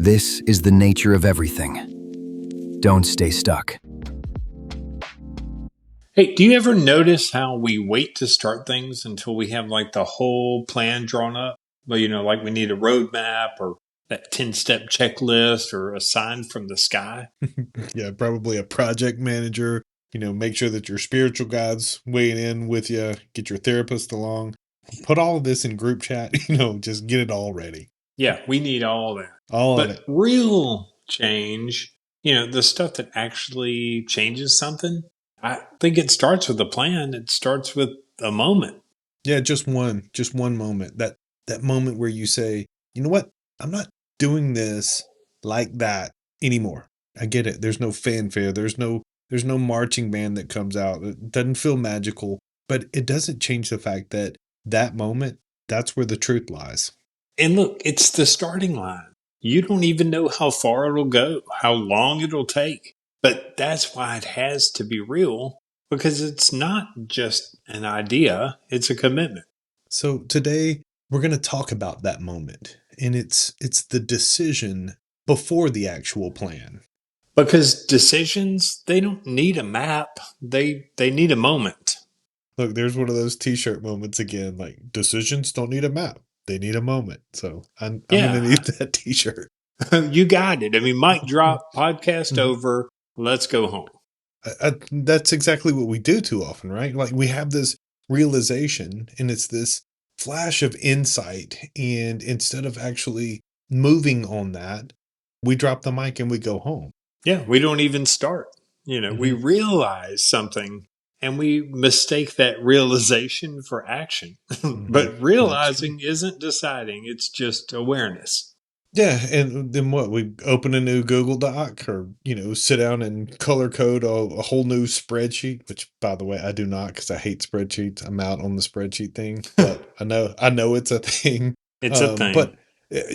This is the nature of everything. Don't stay stuck. Hey, do you ever notice how we wait to start things until we have like the whole plan drawn up? Well, like we need a roadmap or that 10-step checklist or a sign from the sky. Yeah, probably a project manager. Make sure that your spiritual guide's weighing in with you. Get your therapist along. Put all of this in group chat. Just get it all ready. Yeah, we need all that. All of But it. real change, the stuff that actually changes something, I think it starts with a plan. It starts with a moment. Yeah, just one moment. That moment where you say, you know what? I'm not doing this like that anymore. I get it. There's no fanfare. There's no marching band that comes out. It doesn't feel magical, but it doesn't change the fact that that moment, that's where the truth lies. And look, it's the starting line. You don't even know how far it'll go, how long it'll take. But that's why it has to be real, because it's not just an idea, it's a commitment. So today we're going to talk about that moment, and it's the decision before the actual plan. Because decisions, they don't need a map, they need a moment. Look, there's one of those t-shirt moments again, like decisions don't need a map. They need a moment. So I'm going to Yeah, need that t-shirt. you got it. I mean, mic drop, podcast Mhm. over, let's go home. That's exactly what we do too often, right? Like we have this realization and it's this flash of insight. And instead of actually moving on that, we drop the mic and we go home. Yeah, we don't even start. We Mhm. realize something and we mistake that realization for action. Mhm. But That's true. realizing isn't deciding, it's just awareness. Yeah, and then what? We open a new Google Doc or, sit down and color code a whole new spreadsheet, which by the way, I do not because I hate spreadsheets. I'm out on the spreadsheet thing, but I know it's a thing. It's a But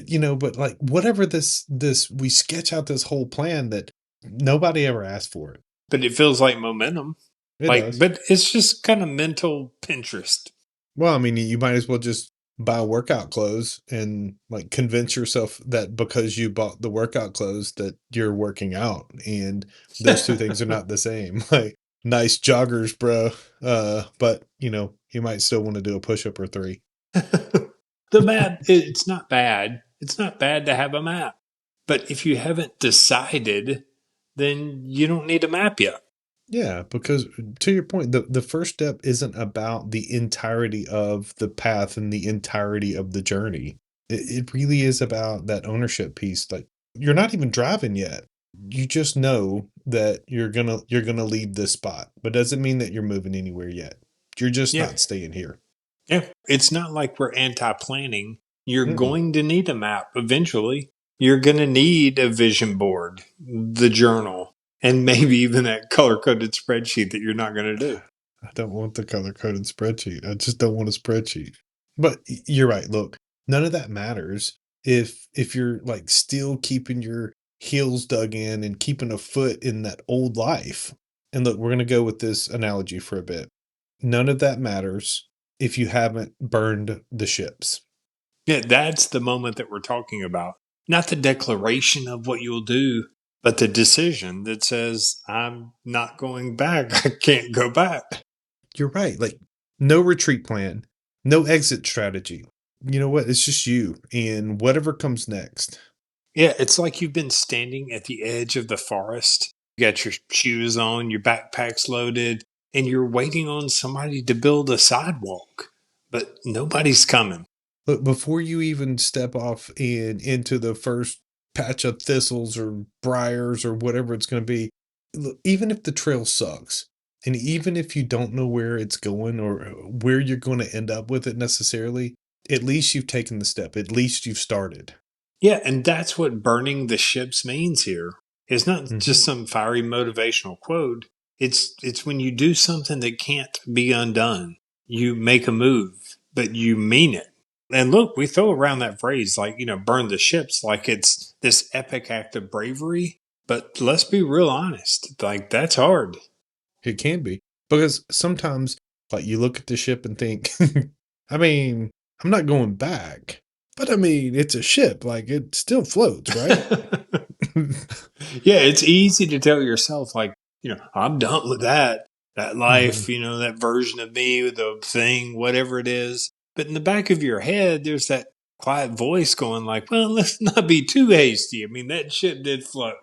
thing, but like whatever this we sketch out this whole plan that nobody ever asked for it. but it feels like momentum. It does. But it's just kind of mental Pinterest. Well, I mean, you might as well just buy workout clothes and like convince yourself that because you bought the workout clothes that you're working out, and those two things are not the same. Like nice joggers, bro. But you might still want to do a push up or three. The map, it's not bad. It's not bad to have a map. But if you haven't decided, then you don't need a map yet. Yeah, because to your point, the first step isn't about the entirety of the path and the entirety of the journey. It really is about that ownership piece. Like you're not even driving yet. You just know that you're gonna leave this spot, but doesn't mean that you're moving anywhere yet. You're just Yeah. not staying here. Yeah. It's not like we're anti planning. You're Mm-mm. going to need a map eventually. You're going to need a vision board, the journal, and maybe even that color coded spreadsheet that you're not going to do. I don't want the color coded spreadsheet. I just don't want a spreadsheet. But you're right. Look, none of that matters if you're like still keeping your heels dug in and keeping a foot in that old life. And look, we're going to go with this analogy for a bit. None of that matters if you haven't burned the ships. Yeah, that's the moment that we're talking about. Not the declaration of what you'll do, but the decision that says, I'm not going back. I can't go back. You're right. Like no retreat plan, no exit strategy. You know what? It's just you and whatever comes next. Yeah, it's like you've been standing at the edge of the forest. You got your shoes on, your backpack's loaded, and you're waiting on somebody to build a sidewalk. But nobody's coming. But before you even step off and into the first patch of thistles or briars or whatever it's going to be, look, even if the trail sucks, and even if you don't know where it's going or where you're going to end up with it necessarily, at least you've taken the step. At least you've started. Yeah, and that's what burning the ships means here. It's not Hmm. just some fiery motivational quote. It's when you do something that can't be undone. You make a move, but you mean it. And look, we throw around that phrase like, burn the ships like it's this epic act of bravery. But let's be real honest. Like that's hard. It can be because sometimes, like you look at the ship and think, I mean, I'm not going back. But I mean, it's a ship. Like it still floats, right? Yeah, it's easy to tell yourself, like, I'm done with that Mhm. life, that version of me, the thing, whatever it is. But in the back of your head, there's that quiet voice going, like, well, let's not be too hasty. I mean, that ship did float.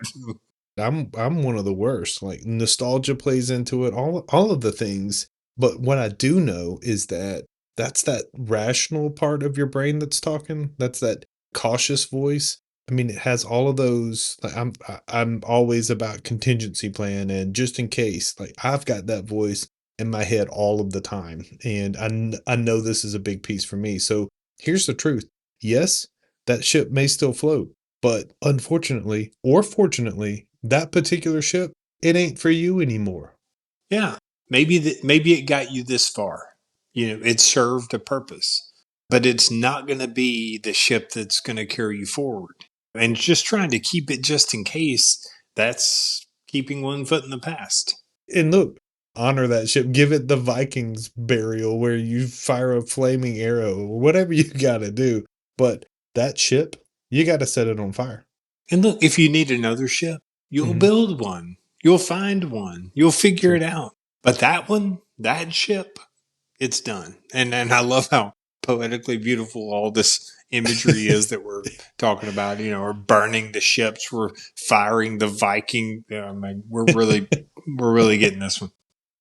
I'm one of the worst. Like nostalgia plays into it, all of the things. But what I do know is that that's that rational part of your brain that's talking. That's that cautious voice. I mean, it has all of those. Like I'm always about contingency plan and just in case. Like I've got that voice in my head all of the time, and I know this is a big piece for me. So here's the truth. Yes, that ship may still float, but unfortunately, or fortunately, that particular ship, it ain't for you anymore. Yeah, maybe it got you this far. It served a purpose, but it's not going to be the ship that's going to carry you forward. And just trying to keep it just in case, that's keeping one foot in the past. And look, honor that ship. Give it the Vikings burial where you fire a flaming arrow or whatever you got to do. But that ship, you got to set it on fire. And look, if you need another ship, you'll Hmm. build one. You'll find one. You'll figure Sure. it out. But that one, that ship, it's done. And I love how poetically beautiful all this imagery is that we're talking about. We're burning the ships, we're firing the Viking. I mean, we're really getting this one.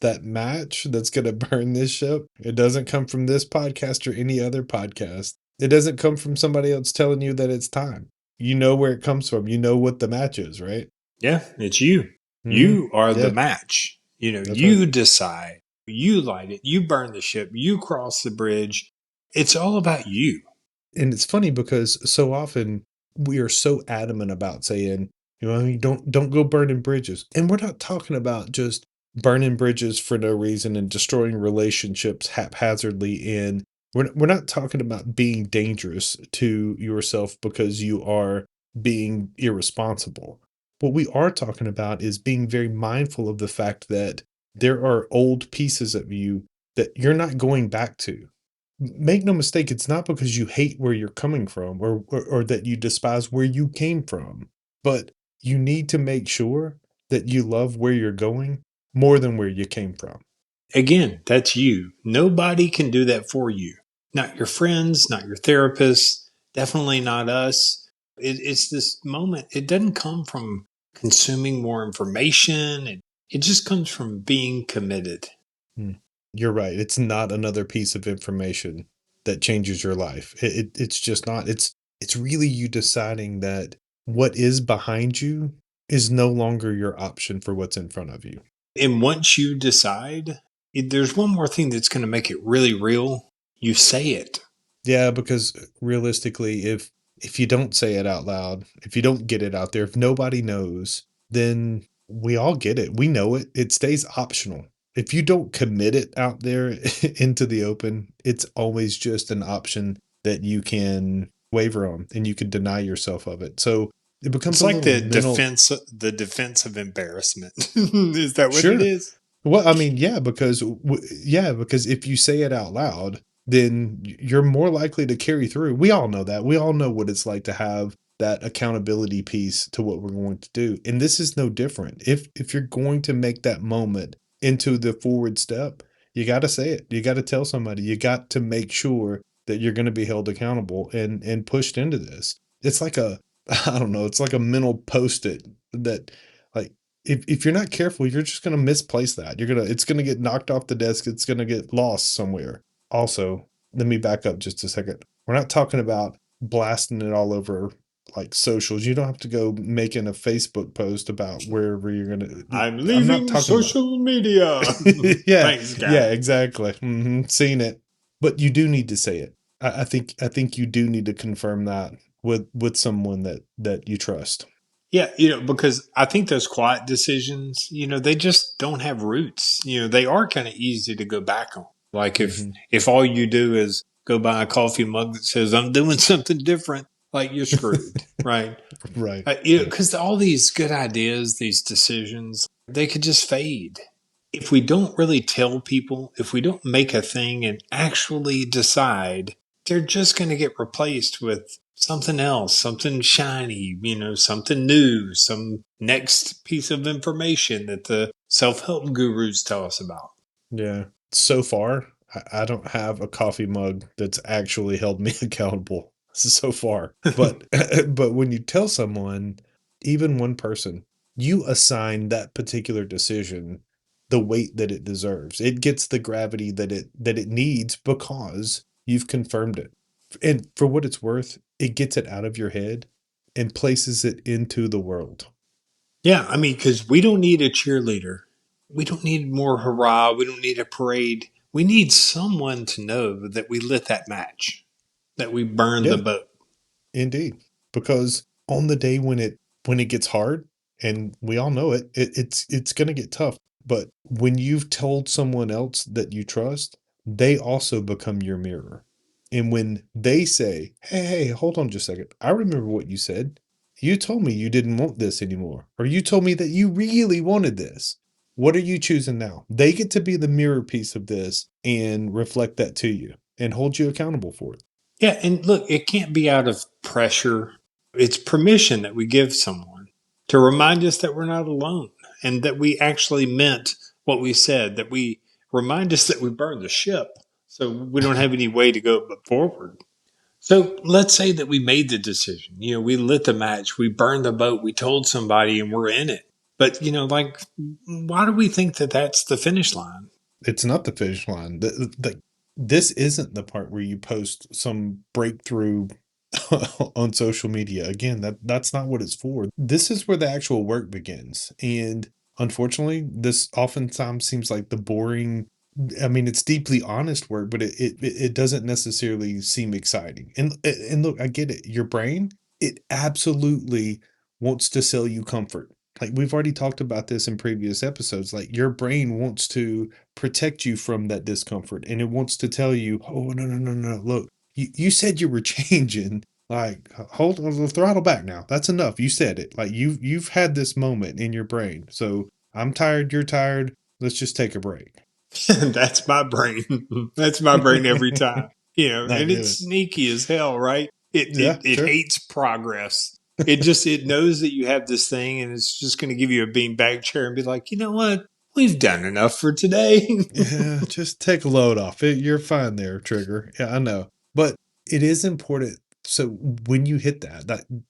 That match that's going to burn this ship, it doesn't come from this podcast or any other podcast. It doesn't come from somebody else telling you that it's time. You know where it comes from. You know what the match is, right? Yeah, it's you. Hmm. You are the Yeah, match. that's right. You decide. You light it. You burn the ship. You cross the bridge. It's all about you. And it's funny because so often we are so adamant about saying, I mean, don't go burning bridges. And we're not talking about just burning bridges for no reason and destroying relationships haphazardly. And we're not talking about being dangerous to yourself because you are being irresponsible. What we are talking about is being very mindful of the fact that there are old pieces of you that you're not going back to. Make no mistake, it's not because you hate where you're coming from or that you despise where you came from, but you need to make sure that you love where you're going more than where you came from. Again, that's you. Nobody can do that for you. Not your friends, not your therapist, definitely not us. It's this moment. It doesn't come from consuming more information. It just comes from being committed. Mm. You're right. It's not another piece of information that changes your life. It's just not. It's really you deciding that what is behind you is no longer your option for what's in front of you. And once you decide, there's one more thing that's going to make it really real. You say it. Yeah, because realistically, if you don't say it out loud, if you don't get it out there, if nobody knows, then we all get it. We know it. It stays optional. If you don't commit it out there into the open, it's always just an option that you can waver on and you can deny yourself of it. So it becomes It's a like little the mental. defense of embarrassment. Is that what it Sure. is? Well, I mean, yeah, because if you say it out loud, then you're more likely to carry through. We all know that. We all know what it's like to have that accountability piece to what we're going to do. And this is no different. If you're going to make that moment into the forward step, you got to say it. You got to tell somebody. You got to make sure that you're going to be held accountable and pushed into this. It's like a I don't know, it's like a mental post-it that like if you're not careful, you're just gonna misplace that. It's gonna get knocked off the desk. It's gonna get lost somewhere. Also, let me back up just a second. We're not talking about blasting it all over like socials. You don't have to go making a Facebook post about wherever you're gonna. I'm I'm not leaving talking about. social media. Yeah, Thanks, yeah, guy. exactly. Seen it, but you do need to say it. I think you do need to confirm that with someone that you trust. Yeah, because I think those quiet decisions, they just don't have roots. They are kind of easy to go back on. Like if Hmm. if all you do is go buy a coffee mug that says I'm doing something different, like you're screwed, right? Right, right. Because all these good ideas, these decisions, they could just fade. If we don't really tell people, if we don't make a thing and actually decide, they're just going to get replaced with something else, something shiny, something new, some next piece of information that the self-help gurus tell us about. Yeah. So far, I don't have a coffee mug that's actually held me accountable so far. But but when you tell someone, even one person, you assign that particular decision the weight that it deserves. It gets the gravity that it needs because you've confirmed it. And for what it's worth, it gets it out of your head and places it into the world. Yeah, I mean, because we don't need a cheerleader. We don't need more hurrah. We don't need a parade. We need someone to know that we lit that match, that we burned the Yeah. boat. Indeed, because on the day when it gets hard, and we all know it's gonna get tough, but when you've told someone else that you trust, they also become your mirror. And when they say, hey, hold on just a second. I remember what you said. You told me you didn't want this anymore, or you told me that you really wanted this. What are you choosing now? They get to be the mirror piece of this and reflect that to you and hold you accountable for it. Yeah, and look, it can't be out of pressure. It's permission that we give someone to remind us that we're not alone and that we actually meant what we said, that we remind us that we burned the ship so we don't have any way to go but forward. So let's say that we made the decision. We lit the match, we burned the boat, we told somebody, and we're in it. But, why do we think that that's the finish line? It's not the finish line. This isn't the part where you post some breakthrough on social media. Again, that's not what it's for. This is where the actual work begins. And unfortunately, this oftentimes seems like the boring. I mean, it's deeply honest work, but it doesn't necessarily seem exciting. And look, I get it. Your brain, it absolutely wants to sell you comfort. Like we've already talked about this in previous episodes. Like your brain wants to protect you from that discomfort, and it wants to tell you, oh no, no, no, no, look, you said you were changing. Like, hold on, the throttle back now. That's enough. You said it. Like you've had this moment in your brain. So I'm tired, you're tired. Let's just take a break. That's my brain. That's my brain every time. I And get it's it. sneaky as hell, right? It Yeah, it it sure. hates progress. It knows that you have this thing and it's just going to give you a beanbag chair and be like, you know what? We've done enough for today. Yeah, just take a load off. You're fine there, Trigger. Yeah, I know. But it is important. So when you hit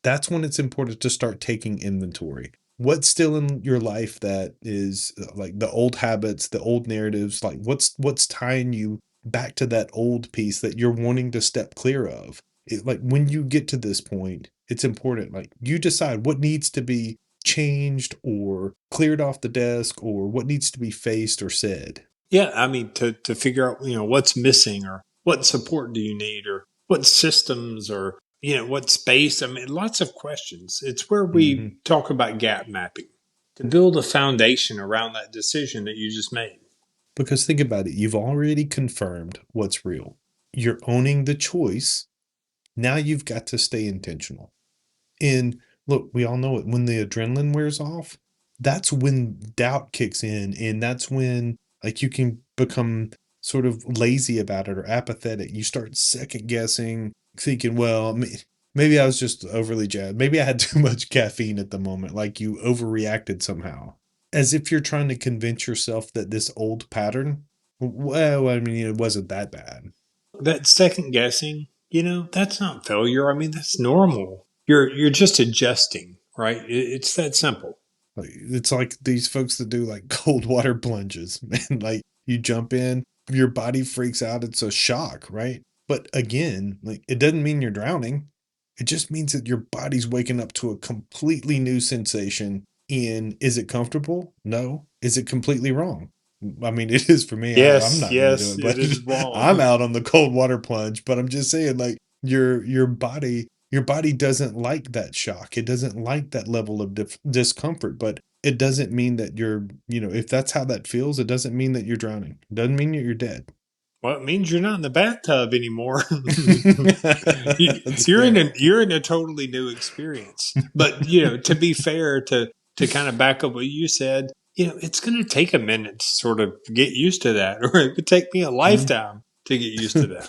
that's when it's important to start taking inventory. What's still in your life that is like the old habits, the old narratives, like what's tying you back to that old piece that you're wanting to step clear of? Like when you get to this point, it's important. Like you decide what needs to be changed or cleared off the desk or what needs to be faced or said. Yeah, I mean to figure out, what's missing or what support do you need or what systems or what space. I mean, lots of questions. It's where we Mhm. talk about gap mapping to build a foundation around that decision that you just made. Because think about it, you've already confirmed what's real. You're owning the choice. Now you've got to stay intentional. And look, we all know it. When the adrenaline wears off, that's when doubt kicks in. And that's when, like, you can become sort of lazy about it or apathetic. You start second guessing, thinking, well, maybe I was just overly jazzed. Maybe I had too much caffeine at the moment. Like you overreacted somehow. As if you're trying to convince yourself that this old pattern, well, I mean, it wasn't that bad. That second guessing, that's not failure. I mean, that's normal. You're just adjusting, right? It's that simple. Like, it's like these folks that do like cold water plunges, man. Like you jump in, your body freaks out. It's a shock, right? But again, like it doesn't mean you're drowning. It just means that your body's waking up to a completely new sensation. And is it comfortable? No. Is it completely wrong? I mean, it is for me. I'm Yes, not going to do yes, it, it but is I'm wrong. out on the cold water plunge. But I'm just saying, like your body doesn't like that shock. It doesn't like that level of discomfort. But it doesn't mean that if that's how that feels, it doesn't mean that you're drowning. It doesn't mean that you're dead. Well, it means you're not in the bathtub anymore. That's fair. You're in a totally new experience. But to be fair, to kind of back up what you said, it's going to take a minute to sort of get used to that, or it could take me a Mm. lifetime to get used to that.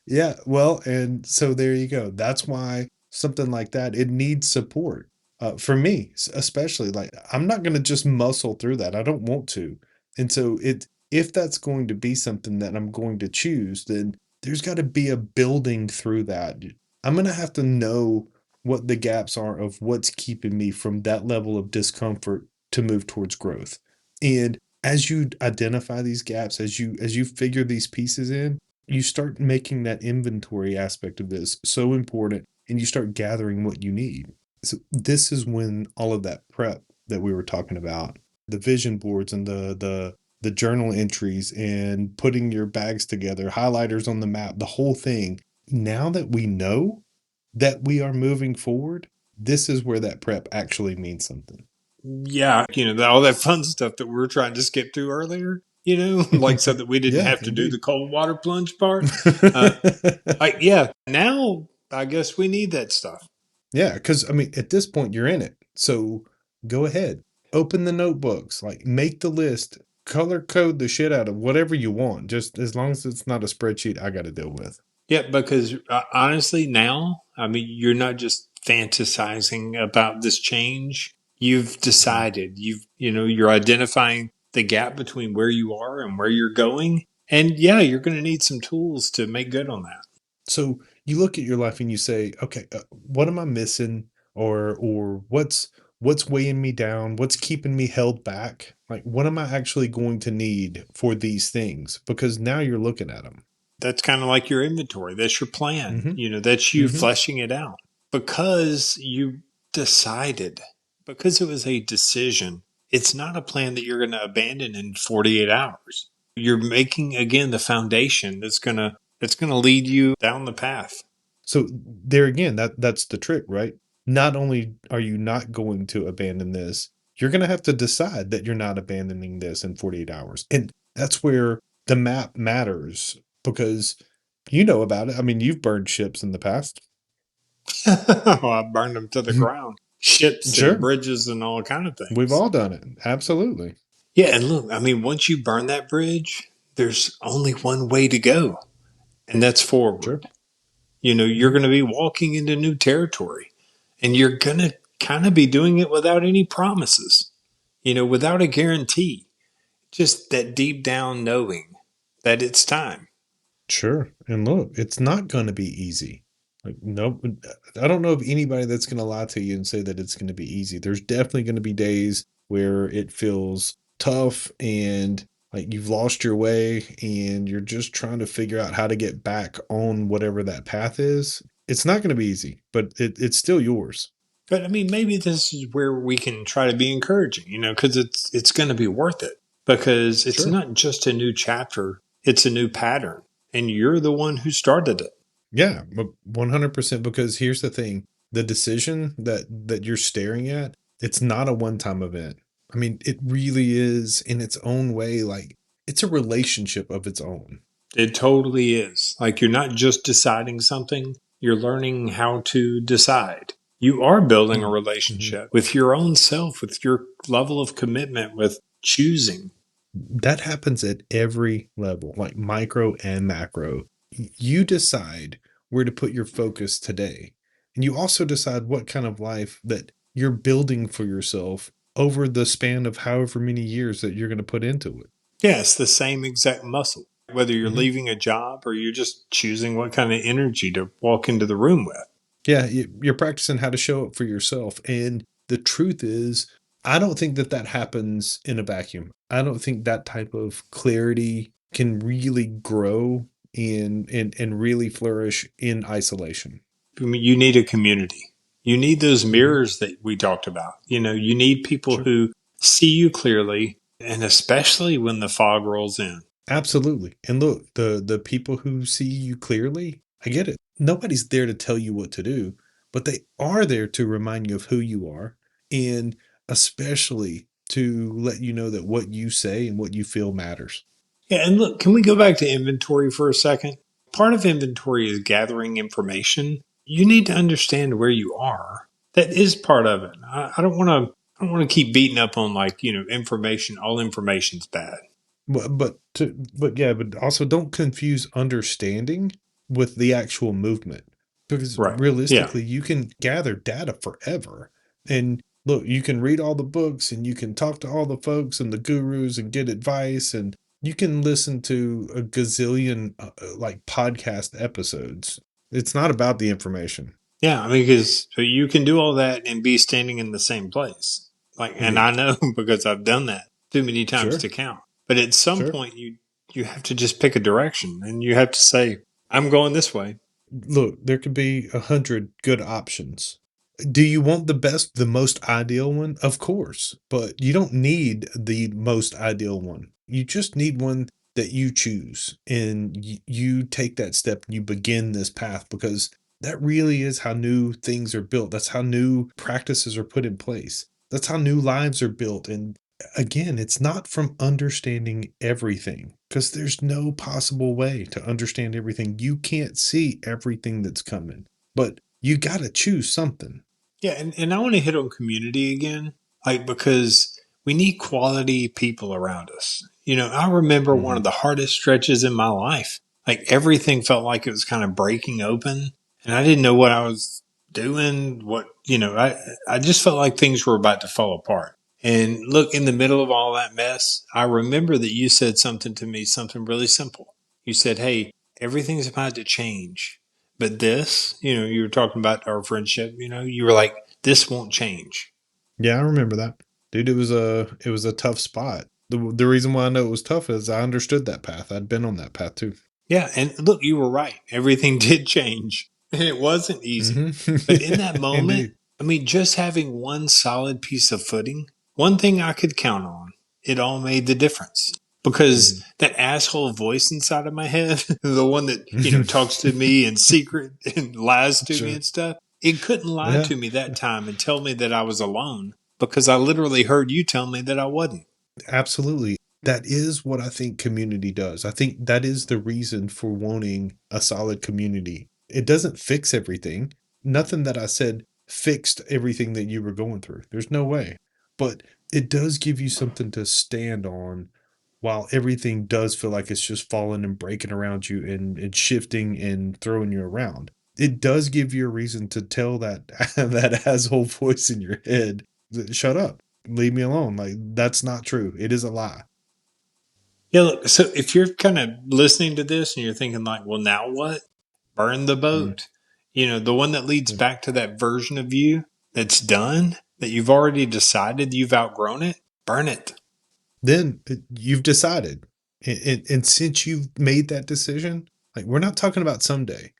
Yeah, well, and so there you go. That's why something like that, it needs support. For me, especially, like I'm not going to just muscle through that. I don't want to. And so it if that's going to be something that I'm going to choose, then there's got to be a building through that. I'm going to have to know what the gaps are of what's keeping me from that level of discomfort to move towards growth. And as you identify these gaps, as you figure these pieces in, you start making that inventory aspect of this so important, and you start gathering what you need. So this is when all of that prep that we were talking about, the vision boards and the journal entries and putting your bags together, highlighters on the map, the whole thing. Now that we know that we are moving forward, this is where that prep actually means something. Yeah, all that fun stuff that we were trying to skip through earlier, like so that we didn't Yeah, have to do indeed. the cold water plunge part. Uh, yeah, now I guess we need that stuff. Yeah, because I mean, at this point, you're in it. So go ahead, open the notebooks, like make the list, color code the shit out of whatever you want, just as long as it's not a spreadsheet I got to deal with. Yeah, because honestly, now, I mean, you're not just fantasizing about this change. You've Mhm. decided. You're identifying the gap between where you are and where you're going. And yeah, you're going to need some tools to make good on that. So you look at your life and you say, okay, what am I missing, or what's weighing me down? What's keeping me held back? Like, what am I actually going to need for these things? Because now you're looking at them. That's kind of like your inventory. That's your plan. Hmm. That's you Hmm. fleshing it out because you decided, because it was a decision. It's not a plan that you're going to abandon in 48 hours. You're making again the foundation that's going to lead you down the path. So there again, that's the trick, right? Not only are you not going to abandon this, you're going to have to decide that you're not abandoning this in 48 hours. And that's where the map matters because you know about it. I mean, you've burned ships in the past. Oh, I burned them to the ground. Ships and Sure. bridges and all kind of We've things. all done it. Absolutely. Yeah, and look, I mean, once you burn that bridge, there's only one way to go, and that's Sure. forward. You're Mhm. going to be walking into new territory, and you're going to kind of be doing it without any promises, without a guarantee, just that deep down knowing that it's time. Sure. And look, it's not going to be easy. Like, nope. I don't know of anybody that's going to lie to you and say that it's going to be easy. There's definitely going to be days where it feels tough and like you've lost your way and you're just trying to figure out how to get back on whatever that path is. It's not going to be easy, but it's still yours. But I mean, maybe this is where we can try to be encouraging, because it's going to be worth it because it's Sure. not just a new chapter; it's a new pattern, and you're the one who started it. Yeah, 100% because here's the thing, the decision that you're staring at, it's not a one-time event. I mean, it really is in its own way, like it's a relationship of its own. It totally is. Like you're not just deciding something; you're learning how to decide. You are building a Mm. Mhm. relationship with your own self, with your level of commitment, with choosing. That happens at every level, like micro and macro. You decide where to put your focus today. And you also decide what kind of life that you're building for yourself over the span of however many years that you're going to put into it. Yeah, it's the same exact muscle. Whether you're Mhm. leaving a job or you're just choosing what kind of energy to walk into the room with. Yeah, you're practicing how to show up for yourself, and the truth is, I don't think that that happens in a vacuum. I don't think that type of clarity can really grow and really flourish in isolation. I mean, you need a community. You need those Mhm. mirrors that we talked about. You need people Sure. who see you clearly, and especially when the fog rolls in. Absolutely. And look, the people who see you clearly, I get it. Nobody's there to tell you what to do, but they are there to remind you of who you are and especially to let you know that what you say and what you feel matters. Yeah, and look, can we go back to inventory for a second? Part of inventory is gathering information. You need to understand where you are. That is part of it. I don't want to. I don't want to keep beating up on like information. All information's bad. But also don't confuse understanding with the actual movement, because Right. Yeah. realistically, you can gather data forever. And look, you can read all the books and you can talk to all the folks and the gurus and get advice, and you can listen to a gazillion like podcast episodes. It's not about the information. Yeah. I mean, because so you can do all that and be standing in the same place. Like, and Yeah, I know because I've done that too many times sure, to count. But at some sure. point, you have to just pick a direction, and you have to say, "I'm going this way." Look, there could be 100 good options. Do you want the most ideal one? Of course, but you don't need the most ideal one. You just need one that you choose, and you take that step and you begin this path, because that really is how new things are built. That's how new practices are put in place. That's how new lives are built. And again, it's not from understanding everything, because there's no possible way to understand everything. You can't see everything that's coming, but you got to choose something. Yeah, and I want to hit on community again, like because we need quality people around us. I remember one of Mhm. the hardest stretches in my life. Like everything felt like it was kind of breaking open, and I didn't know what I was doing. I just felt like things were about to fall apart. And look, in the middle of all that mess, I remember that you said something to me, something really simple. You said, "Hey, everything's about to change. But this, you were talking about our friendship, you were like, this won't change." Yeah, I remember that. Dude, it was a tough spot. The reason why I know it was tough is I understood that path. I'd been on that path too. Yeah. And look, you were right. Everything did change and it wasn't easy. But in that Mhm. moment, Indeed. I mean, just having one solid piece of footing, one thing I could count on, it all made the difference. Because Mhm. that asshole voice inside of my head, the one that, talks to me in secret and lies to me Sure. and stuff, it couldn't lie Yeah. to me that time and tell me that I was alone because I literally heard you tell me that I wasn't. Absolutely. That is what I think community does. I think that is the reason for wanting a solid community. It doesn't fix everything. Nothing that I said fixed everything that you were going through. There's no way. But it does give you something to stand on while everything does feel like it's just falling and breaking around you and shifting and throwing you around. It does give you a reason to tell that that asshole voice in your head, shut up, leave me alone. Like, that's not true. It is a lie. Yeah, look, so if you're kind of listening to this and you're thinking, like, well, now what? Burn the Mm, boat. The one that leads mm. back to that version of you that's done, that you've already decided you've outgrown it, burn it. Then you've decided. And since you've made that decision, like, we're not talking about someday.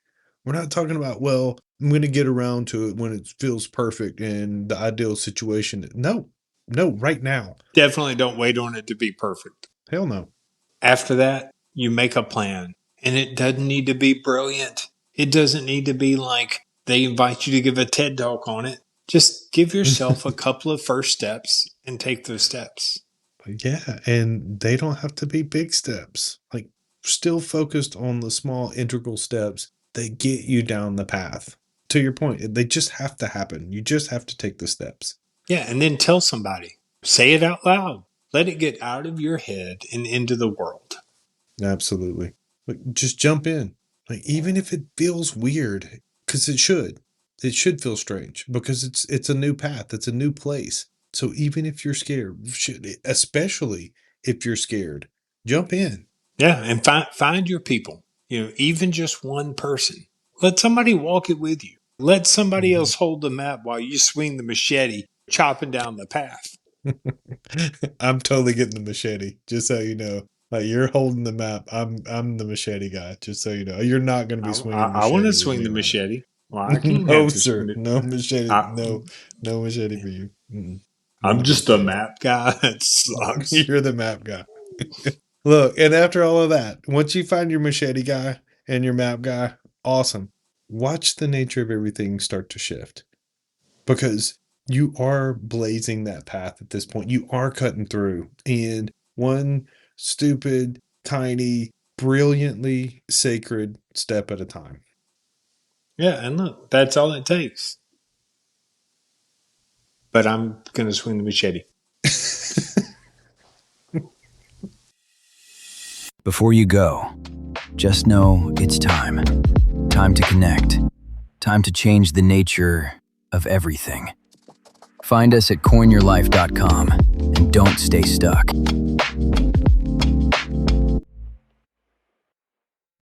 We're not talking about, well, I'm going to get around to it when it feels perfect and the ideal situation. No, no, right now. Definitely don't wait on it to be perfect. Hell no. After that, you make a plan. And it doesn't need to be brilliant. It doesn't need to be like they invite you to give a TED talk on it. Just give yourself a couple of first steps and take those steps. Yeah, and they don't have to be big steps. Like, still focused on the small integral steps that get you down the path. To your point, they just have to happen. You just have to take the steps. Yeah, and then tell somebody. Say it out loud. Let it get out of your head and into the world. Absolutely. Like, just jump in. Like, even if it feels weird, because it should. It should feel strange because it's a new path. It's a new place. So even if you're scared, especially if you're scared, jump in. Yeah, and find your people. Even just one person. Let somebody walk it with you. Let somebody Mhm. else hold the map while you swing the machete, chopping down the path. I'm totally getting the machete, just so you know. Like, you're holding the map. I'm the machete guy, just so you know. You're not going to be swinging I want to machete with swing me the around machete. Well, I it. can't No, have this. sir. No machete. I, No, no machete for you. No I'm just a machete. map guy. It sucks. You're the map guy. Look, and after all of that, once you find your machete guy and your map guy, awesome. Watch the nature of everything start to shift, because you are blazing that path at this point. You are cutting through, and one stupid, tiny, brilliantly sacred step at a time. Yeah, and look, that's all it takes. But I'm going to swing the machete. Before you go, just know it's time. Time to connect. Time to change the nature of everything. Find us at coinyourlife.com and don't stay stuck.